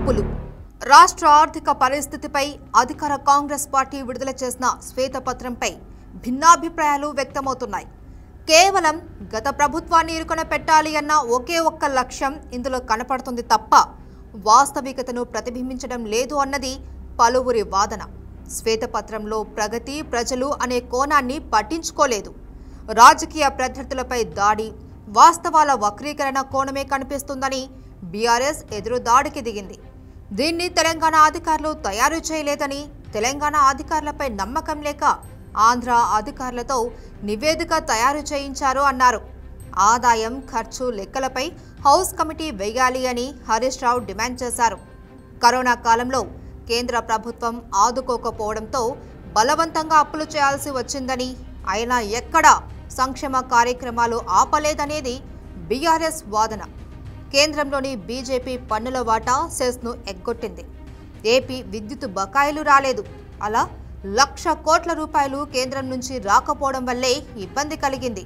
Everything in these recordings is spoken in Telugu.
అప్పులు రాష్ట్ర ఆర్థిక పరిస్థితిపై అధికార కాంగ్రెస్ పార్టీ విడుదల చేసిన శ్వేతపత్రంపై భిన్నాభిప్రాయాలు వ్యక్తమవుతున్నాయి. కేవలం గత ప్రభుత్వాన్ని ఇరుకున పెట్టాలి అన్న ఒకే ఒక్క లక్ష్యం ఇందులో కనపడుతుంది తప్ప వాస్తవికతను ప్రతిబింబించడం లేదు అన్నది పలువురి వాదన. శ్వేతపత్రంలో ప్రగతి, ప్రజలు అనే కోణాన్ని పట్టించుకోలేదు. రాజకీయ ప్రత్యర్థులపై దాడి, వాస్తవాల వక్రీకరణ కోణమే కనిపిస్తుందని బీఆర్ఎస్ ఎదురుదాడికి దిగింది. దీన్ని తెలంగాణ అధికారులు తయారు చేయలేదని, తెలంగాణ అధికారులపై నమ్మకం లేక ఆంధ్ర అధికారులతో నివేదిక తయారు చేయించారు అన్నారు. ఆదాయం, ఖర్చు లెక్కలపై హౌస్ కమిటీ వేయాలి అని హరీష్ రావు డిమాండ్ చేశారు. కరోనా కాలంలో కేంద్ర ప్రభుత్వం ఆదుకోకపోవడంతో బలవంతంగా అప్పులు చేయాల్సి వచ్చిందని, అయినా ఎక్కడా సంక్షేమ కార్యక్రమాలు ఆపలేదనేది బీఆర్ఎస్ వాదన. కేంద్రంలోని బీజేపీ పన్నుల వాటా సెస్ను ఎగ్గొట్టింది. ఏపీ విద్యుత్ బకాయిలు రాలేదు. అలా 1,00,000 కోట్ల రూపాయలు కేంద్రం నుంచి రాకపోవడం వల్లే ఇబ్బంది కలిగింది.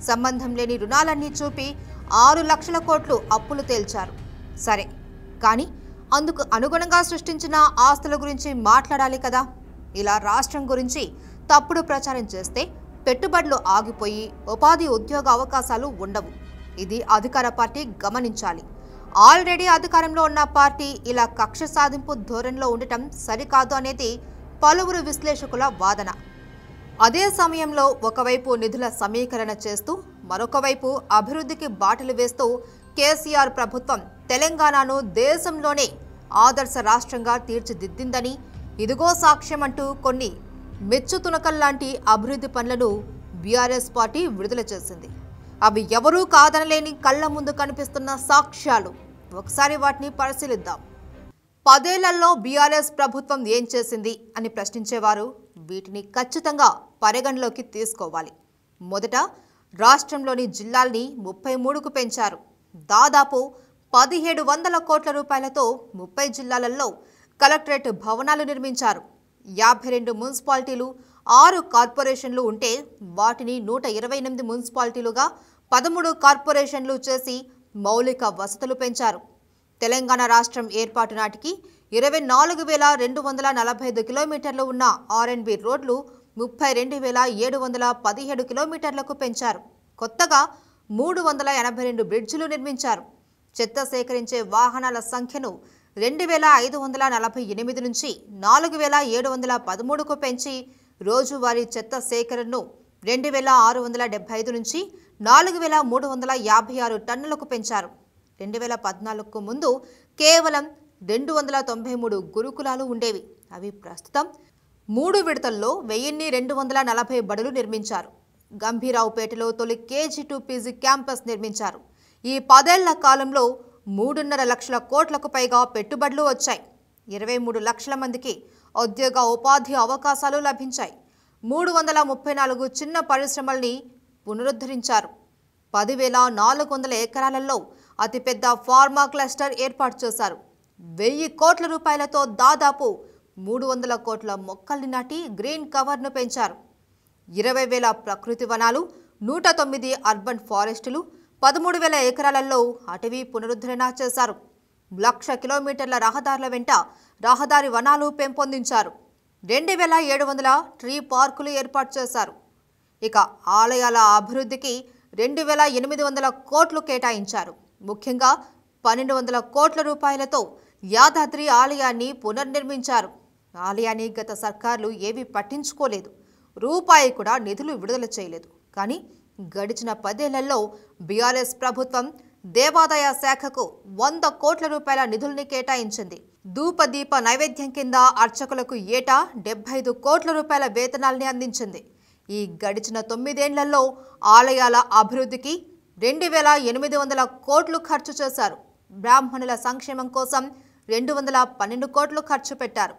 సంబంధం లేని రుణాలన్నీ చూపి 6 లక్షల కోట్లు అప్పులు తేల్చారు. సరే, కానీ అందుకు అనుగుణంగా సృష్టించిన ఆస్తుల గురించి మాట్లాడాలి కదా. ఇలా రాష్ట్రం గురించి తప్పుడు ప్రచారం చేస్తే పెట్టుబడులు ఆగిపోయి ఉపాధి ఉద్యోగ అవకాశాలు ఉండవు. ఇది అధికార పార్టీ గమనించాలి. ఆల్రెడీ అధికారంలో ఉన్న పార్టీ ఇలా కక్ష సాధింపు ధోరణిలో ఉండటం సరికాదు అనేది పలువురు విశ్లేషకుల వాదన. అదే సమయంలో ఒకవైపు నిధుల సమీకరణ చేస్తూ మరొక వైపు అభివృద్ధికి బాటలు వేస్తూ కేసీఆర్ ప్రభుత్వం తెలంగాణను దేశంలోనే ఆదర్శ రాష్ట్రంగా తీర్చిదిద్దిందని, ఇదిగో సాక్ష్యం అంటూ కొన్ని మెచ్చుతునకల్లాంటి అభివృద్ధి పనులను బీఆర్ఎస్ పార్టీ విడుదల చేసింది. అవి ఎవరూ కాదనలేని కళ్ల ముందు కనిపిస్తున్న సాక్ష్యాలు. ఒకసారి వాటిని పరిశీలిద్దాం. 10 ఏళ్లలో బీఆర్ఎస్ ప్రభుత్వం ఏం చేసింది అని ప్రశ్నించేవారు వీటిని ఖచ్చితంగా పరిగణలోకి తీసుకోవాలి. మొదట, రాష్ట్రంలోని జిల్లాల్ని 33కు పెంచారు. దాదాపు 1700 కోట్ల రూపాయలతో 30 జిల్లాలలో కలెక్టరేట్ భవనాలు నిర్మించారు. 52 మున్సిపాలిటీలు, 6 కార్పొరేషన్లు ఉంటే వాటిని 128 మున్సిపాలిటీలుగా 13 కార్పొరేషన్లు చేసి మౌలిక వసతులు పెంచారు. తెలంగాణ రాష్ట్రం ఏర్పాటు నాటికి 24,245 కిలోమీటర్లు ఉన్న ఆర్ఎండ్బి రోడ్లు 32,717 కిలోమీటర్లకు పెంచారు. కొత్తగా 382 బ్రిడ్జిలు నిర్మించారు. చెత్త సేకరించే వాహనాల సంఖ్యను 2,548 నుంచి 4,713కు పెంచి రోజువారీ చెత్త సేకరణను 2,675 నుంచి 4,356 టన్నులకు పెంచారు. 2014కు ముందు కేవలం 293 గురుకులాలు ఉండేవి. అవి ప్రస్తుతం 3 విడతల్లో 1,240 బడులు నిర్మించారు. గంభీరావుపేటలో తొలి KG2 PG క్యాంపస్ నిర్మించారు. ఈ 10 ఏళ్ల కాలంలో 3.5 లక్షల కోట్లకు పైగా పెట్టుబడులు వచ్చాయి. 23 లక్షల మందికి ఉద్యోగ ఉపాధి అవకాశాలు లభించాయి. 334 చిన్న పరిశ్రమల్ని పునరుద్ధరించారు. 10,400 ఎకరాలలో అతిపెద్ద ఫార్మా క్లస్టర్ ఏర్పాటు చేశారు. 1000 కోట్ల రూపాయలతో దాదాపు 300 కోట్ల మొక్కల్ని నాటి గ్రీన్ కవర్ను పెంచారు. 20,000 ప్రకృతి వనాలు, 109 అర్బన్ ఫారెస్టులు, 13,000 ఎకరాలలో అటవీ పునరుద్ధరణ చేశారు. 1,00,000 కిలోమీటర్ల రహదారుల వెంట రహదారి వనాలు పెంపొందించారు. 2,700 ట్రీ పార్కులు ఏర్పాటు చేశారు. ఇక ఆలయాల అభివృద్ధికి 2,800 కోట్లు కేటాయించారు. ముఖ్యంగా 1,200 కోట్ల రూపాయలతో యాదాద్రి ఆలయాన్ని పునర్నిర్మించారు. ఆలయాన్ని గత సర్కార్లు ఏవీ పట్టించుకోలేదు. రూపాయి కూడా నిధులు విడుదల చేయలేదు. కానీ గడిచిన 10 ఏళ్లలో బీఆర్ఎస్ ప్రభుత్వం దేవాదాయ శాఖకు 100 కోట్ల రూపాయల నిధుల్ని కేటాయించింది. ధూపదీప నైవేద్యం కింద అర్చకులకు ఏటా 75 కోట్ల రూపాయల వేతనాల్ని అందించింది. ఈ గడిచిన 9 ఏళ్లలో ఆలయాల అభివృద్ధికి 2,800 కోట్లు ఖర్చు చేశారు. బ్రాహ్మణుల సంక్షేమం కోసం 212 కోట్లు ఖర్చు పెట్టారు.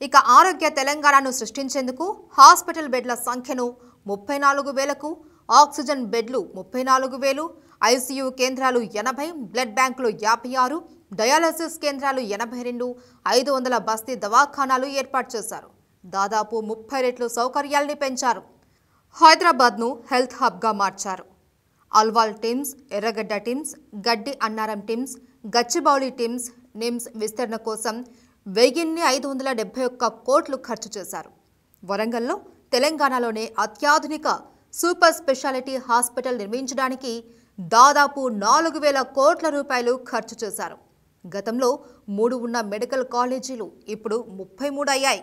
ఇక ఆరోగ్య తెలంగాణను సృష్టించేందుకు హాస్పిటల్ బెడ్ల సంఖ్యను 34,000కు, ఆక్సిజన్ బెడ్లు 34,000, ఐసీయూ కేంద్రాలు 80, బ్లడ్ బ్యాంకులు 56, డయాలసిస్ కేంద్రాలు 82, 500 బస్తీ దవాఖానాలు ఏర్పాటు చేశారు. దాదాపు 30 రెట్లు సౌకర్యాల్ని పెంచారు. హైదరాబాద్ను హెల్త్ హబ్గా మార్చారు. అల్వాల్ టీమ్స్, ఎర్రగడ్డ టీమ్స్, గడ్డి అన్నారం టీమ్స్, గచ్చిబౌలి టీమ్స్, నిమ్స్ విస్తరణ కోసం 1571 కోట్లు ఖర్చు చేశారు. వరంగల్లో తెలంగాణలోనే అత్యాధునిక సూపర్ స్పెషాలిటీ హాస్పిటల్ నిర్మించడానికి దాదాపు 4000 కోట్ల రూపాయలు ఖర్చు చేశారు. గతంలో 3 ఉన్న మెడికల్ కాలేజీలు ఇప్పుడు 33 అయ్యాయి.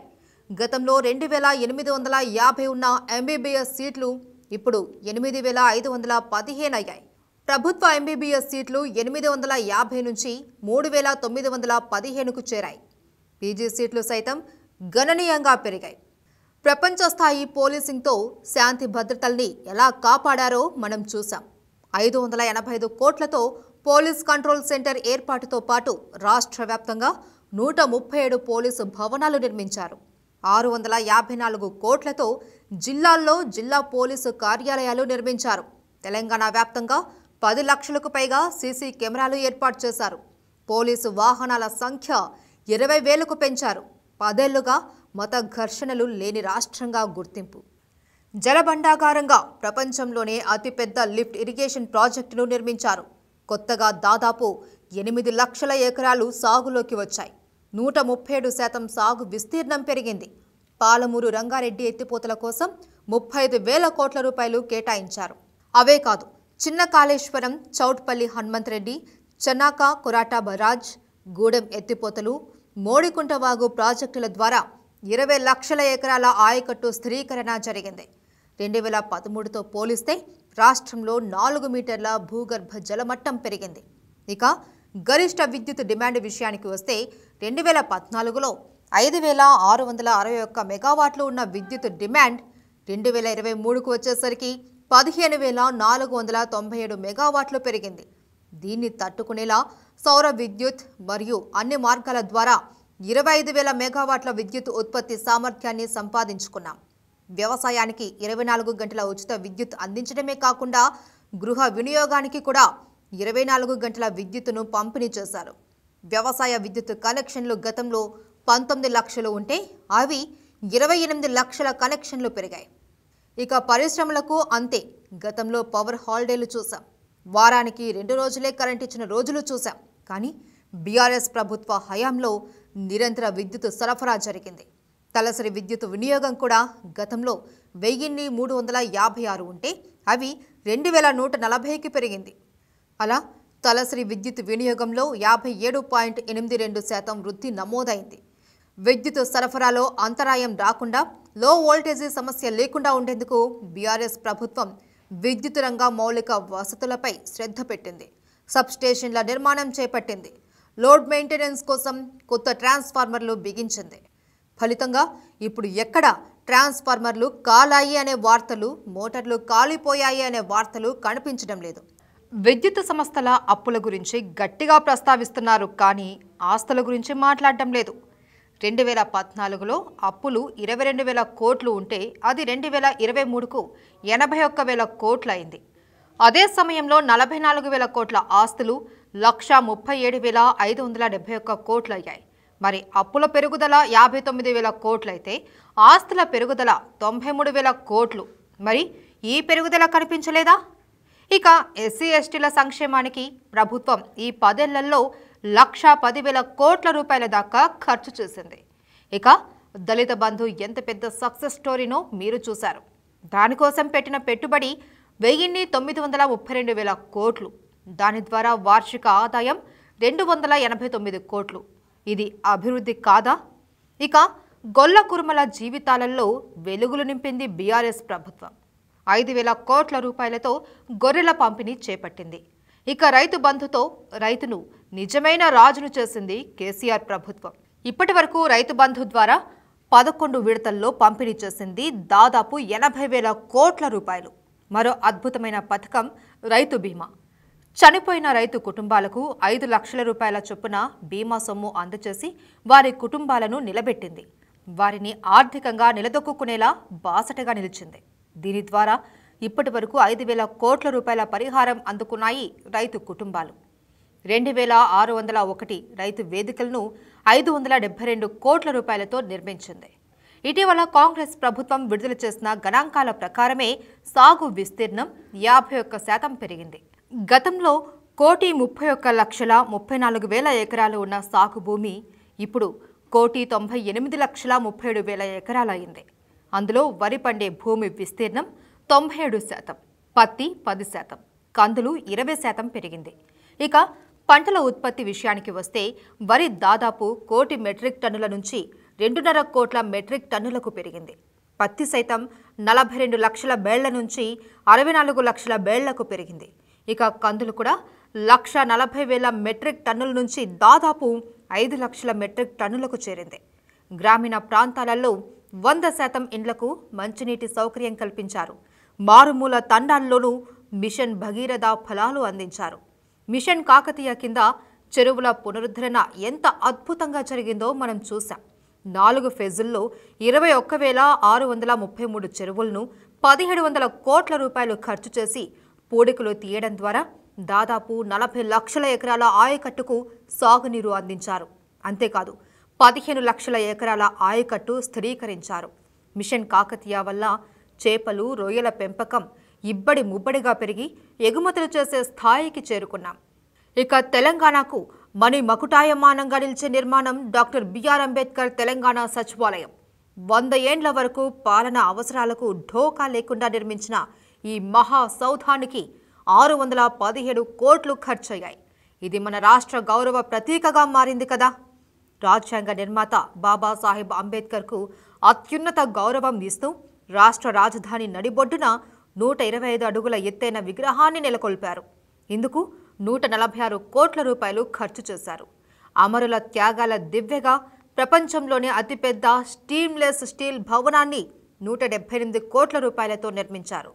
గతంలో 2850 ఉన్న ఎంబీబీఎస్ సీట్లు ఇప్పుడు 8515 అయ్యాయి. ప్రభుత్వ ఎంబీబీఎస్ సీట్లు 850 నుంచి 3915కు చేరాయి. పీజీ సీట్లు సైతం గణనీయంగా పెరిగాయి. ప్రపంచ స్థాయి పోలీసింగ్తో శాంతి భద్రతల్ని ఎలా కాపాడారో మనం చూసాం. 585 కోట్లతో పోలీస్ కంట్రోల్ సెంటర్ ఏర్పాటుతో పాటు రాష్ట్ర వ్యాప్తంగా 137 పోలీసు భవనాలు నిర్మించారు. 654 కోట్లతో జిల్లాల్లో జిల్లా పోలీసు కార్యాలయాలు నిర్మించారు. తెలంగాణ వ్యాప్తంగా 10 లక్షలకు పైగా సీసీ కెమెరాలు ఏర్పాటు చేశారు. పోలీసు వాహనాల సంఖ్య 20,000కు పెంచారు. 10 ఏళ్లుగా మత ఘర్షణలు లేని రాష్ట్రంగా గుర్తింపు. జలభండాగారంగా ప్రపంచంలోనే అతిపెద్ద లిఫ్ట్ ఇరిగేషన్ ప్రాజెక్టును నిర్మించారు. కొత్తగా దాదాపు 8 లక్షల ఎకరాలు సాగులోకి వచ్చాయి. 137% సాగు విస్తీర్ణం పెరిగింది. పాలమూరు రంగారెడ్డి ఎత్తిపోతల కోసం 35,000 కోట్ల రూపాయలు కేటాయించారు. అవే కాదు, చిన్న కాళేశ్వరం, చౌట్పల్లి హనుమంతరెడ్డి, చెన్నాక కొరాటా బరాజ్, గూడెం ఎత్తిపోతలు, మోడికుంటవాగు ప్రాజెక్టుల ద్వారా 20 లక్షల ఎకరాల ఆయకట్టు స్థిరీకరణ జరిగింది. 2013తో పోలిస్తే రాష్ట్రంలో 4 మీటర్ల భూగర్భ జలమట్టం పెరిగింది. ఇక గరిష్ట విద్యుత్ డిమాండ్ విషయానికి వస్తే 2014లో 5661 మెగావాట్లు ఉన్న విద్యుత్ డిమాండ్ 2023కు వచ్చేసరికి 15,497 మెగావాట్లు పెరిగింది. దీన్ని తట్టుకునేలా సౌర విద్యుత్ మరియు అన్ని మార్గాల ద్వారా 25,000 మెగావాట్ల విద్యుత్ ఉత్పత్తి సామర్థ్యాన్ని సంపాదించుకున్నాం. వ్యవసాయానికి 24 గంటల ఉచిత విద్యుత్ అందించడమే కాకుండా గృహ వినియోగానికి కూడా 24 గంటల విద్యుత్తును పంపిణీ చేశారు. వ్యవసాయ విద్యుత్ కనెక్షన్లు గతంలో 19 లక్షలు ఉంటే అవి 28 లక్షల కనెక్షన్లు పెరిగాయి. ఇక పరిశ్రమలకు అంతే. గతంలో పవర్ హాలిడేలు చూసాం. వారానికి 2 రోజులే కరెంట్ ఇచ్చిన రోజులు చూసాం. కానీ బీఆర్ఎస్ ప్రభుత్వ హయాంలో నిరంతర విద్యుత్ సరఫరా జరిగింది. తలసరి విద్యుత్ వినియోగం కూడా గతంలో 1356 ఉంటే అవి 2140కి పెరిగింది. అలా తలసరి విద్యుత్ వినియోగంలో 57.82% వృద్ధి నమోదైంది. విద్యుత్ సరఫరాలో అంతరాయం రాకుండా, లో వోల్టేజీ సమస్య లేకుండా ఉండేందుకు బీఆర్ఎస్ ప్రభుత్వం విద్యుత్ రంగ మౌలిక వసతులపై శ్రద్ధ పెట్టింది. సబ్స్టేషన్ల నిర్మాణం చేపట్టింది. లోడ్ మెయింటెనెన్స్ కోసం కొత్త ట్రాన్స్ఫార్మర్లు బిగించింది. ఫలితంగా ఇప్పుడు ఎక్కడ ట్రాన్స్ఫార్మర్లు కాలాయి అనే వార్తలు, మోటార్లు కాలిపోయాయి అనే వార్తలు కనిపించడం లేదు. విద్యుత్ సంస్థల అప్పుల గురించి గట్టిగా ప్రస్తావిస్తున్నారు, కానీ ఆస్తుల గురించి మాట్లాడడం లేదు. 2014లో అప్పులు 22,000 కోట్లు ఉంటే అది 2023కు 81,000 కోట్లు అయింది. అదే సమయంలో 44,000 కోట్ల ఆస్తులు 137,571 కోట్లు అయ్యాయి. మరి అప్పుల పెరుగుదల 59,000 కోట్లయితే ఆస్తుల పెరుగుదల 93,000 కోట్లు. మరి ఈ పెరుగుదల కనిపించలేదా? ఇక ఎస్సీ ఎస్టీల సంక్షేమానికి ప్రభుత్వం ఈ 10 ఏళ్లలో 1,10,000 కోట్ల రూపాయల దాకా ఖర్చు చేసింది. ఇక దళిత బంధు ఎంత పెద్ద సక్సెస్ స్టోరీనో మీరు చూశారు. దానికోసం పెట్టిన పెట్టుబడి 1,932,000 కోట్లు. దాని ద్వారా వార్షిక ఆదాయం 289 కోట్లు. ఇది అభివృద్ధి కాదా? ఇక గొల్ల కురుమల జీవితాలలో వెలుగులు నింపింది బీఆర్ఎస్ ప్రభుత్వం. 5,000 కోట్ల రూపాయలతో గొర్రెల పంపిణీ చేపట్టింది. ఇక రైతు బంధుతో రైతును నిజమైన రాజును చేసింది కేసీఆర్ ప్రభుత్వం. ఇప్పటి వరకు రైతు బంధు ద్వారా 11 విడతల్లో పంపిణీ చేసింది దాదాపు 80,000 కోట్ల రూపాయలు. మరో అద్భుతమైన పథకం రైతు బీమా. చనిపోయిన రైతు కుటుంబాలకు 5 లక్షల రూపాయల చొప్పున బీమా సొమ్ము అందజేసి వారి కుటుంబాలను నిలబెట్టింది. వారిని ఆర్థికంగా నిలదొక్కునేలా బాసటగా నిలిచింది. దీని ద్వారా ఇప్పటి వరకు 5,000 కోట్ల రూపాయల పరిహారం అందుకున్నాయి రైతు కుటుంబాలు. 2,601 రైతు వేదికలను 572 కోట్ల రూపాయలతో నిర్మించింది. ఇటీవల కాంగ్రెస్ ప్రభుత్వం విడుదల చేసిన గణాంకాల ప్రకారమే సాగు విస్తీర్ణం 51% పెరిగింది. గతంలో 1,31,34,000 ఎకరాలు ఉన్న సాగు భూమి ఇప్పుడు 1,98,37,000 ఎకరాలు అయింది. అందులో వరి పండే భూమి విస్తీర్ణం 97%, పత్తి 10%, కందులు 20% పెరిగింది. ఇక పంటల ఉత్పత్తి విషయానికి వస్తే వరి దాదాపు 1 కోటి మెట్రిక్ టన్నుల నుంచి 2.5 కోట్ల మెట్రిక్ టన్నులకు పెరిగింది. పత్తి సైతం 42 లక్షల బేళ్ల నుంచి 64 లక్షల బేళ్లకు పెరిగింది. ఇక కందులు కూడా 1,40,000 మెట్రిక్ టన్నుల నుంచి దాదాపు 5 లక్షల మెట్రిక్ టన్నులకు చేరింది. గ్రామీణ ప్రాంతాలలో 100% ఇండ్లకు మంచినీటి సౌకర్యం కల్పించారు. మారుమూల తండాల్లోనూ మిషన్ భగీరథ ఫలాలు అందించారు. మిషన్ కాకతీయ కింద చెరువుల పునరుద్ధరణ ఎంత అద్భుతంగా జరిగిందో మనం చూసాం. 4 ఫేజుల్లో 21,633 చెరువులను 1,700 కోట్ల రూపాయలు ఖర్చు చేసి పూడికలు తీయడం ద్వారా దాదాపు 40 లక్షల ఎకరాల ఆయకట్టుకు సాగునీరు అందించారు. అంతేకాదు 15 లక్షల ఎకరాల ఆయకట్టు స్థిరీకరించారు. మిషన్ కాకతీయ వల్ల చేపలు, రొయ్యల పెంపకం ఇబ్బడి ముబ్బడిగా పెరిగి ఎగుమతులు చేసే స్థాయికి చేరుకున్నాం. ఇక తెలంగాణకు మణిమకుటాయమానంగా నిలిచే నిర్మాణం డాక్టర్ బిఆర్ అంబేద్కర్ తెలంగాణ సచివాలయం. 100 ఏండ్ల వరకు పాలన అవసరాలకు ఢోకా లేకుండా నిర్మించిన ఈ మహా సౌధానికి 617 కోట్లు ఖర్చయ్యాయి. ఇది మన రాష్ట్ర గౌరవ ప్రతీకగా మారింది కదా. రాజ్యాంగ నిర్మాత బాబాసాహెబ్ అంబేద్కర్కు అత్యున్నత గౌరవం ఇస్తూ రాష్ట్ర రాజధాని నడిబొడ్డున 125 అడుగుల ఎత్తైన విగ్రహాన్ని నెలకొల్పారు. ఇందుకు 146 కోట్ల రూపాయలు ఖర్చు చేశారు. అమరుల త్యాగాల దివ్యగా ప్రపంచంలోనే అతిపెద్ద స్టీమ్లెస్ స్టీల్ భవనాన్ని 178 కోట్ల రూపాయలతో నిర్మించారు.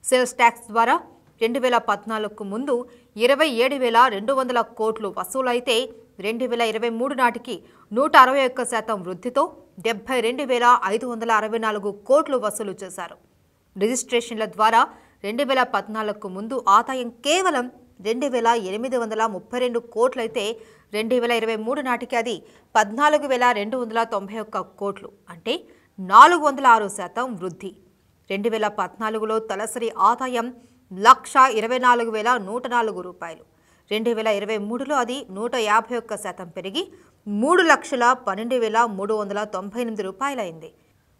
సేల్స్ ట్యాక్స్ ద్వారా 2014కు ముందు 27,200 కోట్లు వసూలైతే 2023 నాటికి 161% వృద్ధితో 72,564 కోట్లు వసూలు చేశారు. రిజిస్ట్రేషన్ల ద్వారా 2014కు ముందు ఆదాయం కేవలం 2,832 కోట్లయితే 2023 నాటికి అది 14,291 కోట్లు, అంటే 406% వృద్ధి. 2014లో తలసరి ఆదాయం 1,24,104 రూపాయలు. 2023లో అది 151% పెరిగి 3,12,398 రూపాయలైంది.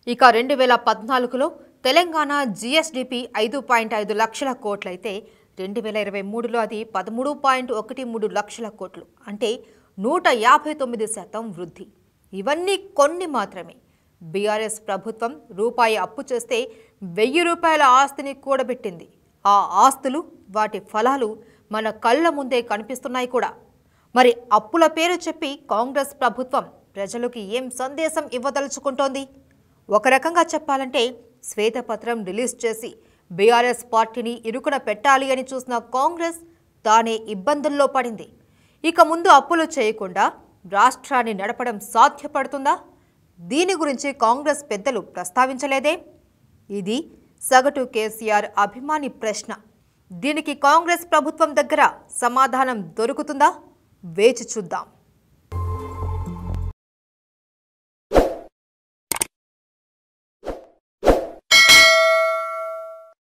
ఇక 2014లో తెలంగాణ జీఎస్డీపీ 5.5 లక్షల కోట్లయితే 2023లో అది 13.13 లక్షల కోట్లు, అంటే 159% వృద్ధి. ఇవన్నీ కొన్ని మాత్రమే. బీఆర్ఎస్ ప్రభుత్వం రూపాయి అప్పు చేస్తే 1000 రూపాయల ఆస్తిని కూడబెట్టింది. ఆ ఆస్తులు, వాటి ఫలాలు మన కళ్ళ ముందే కనిపిస్తున్నాయి కూడా. మరి అప్పుల పేరు చెప్పి కాంగ్రెస్ ప్రభుత్వం ప్రజలకు ఏం సందేశం ఇవ్వదలుచుకుంటోంది? ఒక రకంగా చెప్పాలంటే శ్వేతపత్రం రిలీజ్ చేసి బీఆర్ఎస్ పార్టీని ఇరుకున పెట్టాలి అని చూసిన కాంగ్రెస్ తానే ఇబ్బందుల్లో పడింది. ఇక ముందు అప్పులు చేయకుండా రాష్ట్రాన్ని నడపడం సాధ్యపడుతుందా? దీని గురించి కాంగ్రెస్ పెద్దలు ప్రస్తావించలేదే? ఇది సగటు కేసీఆర్ అభిమాని ప్రశ్న. దీనికి కాంగ్రెస్ ప్రభుత్వం దగ్గర సమాధానం దొరుకుతుందా? వేచి చూద్దాం.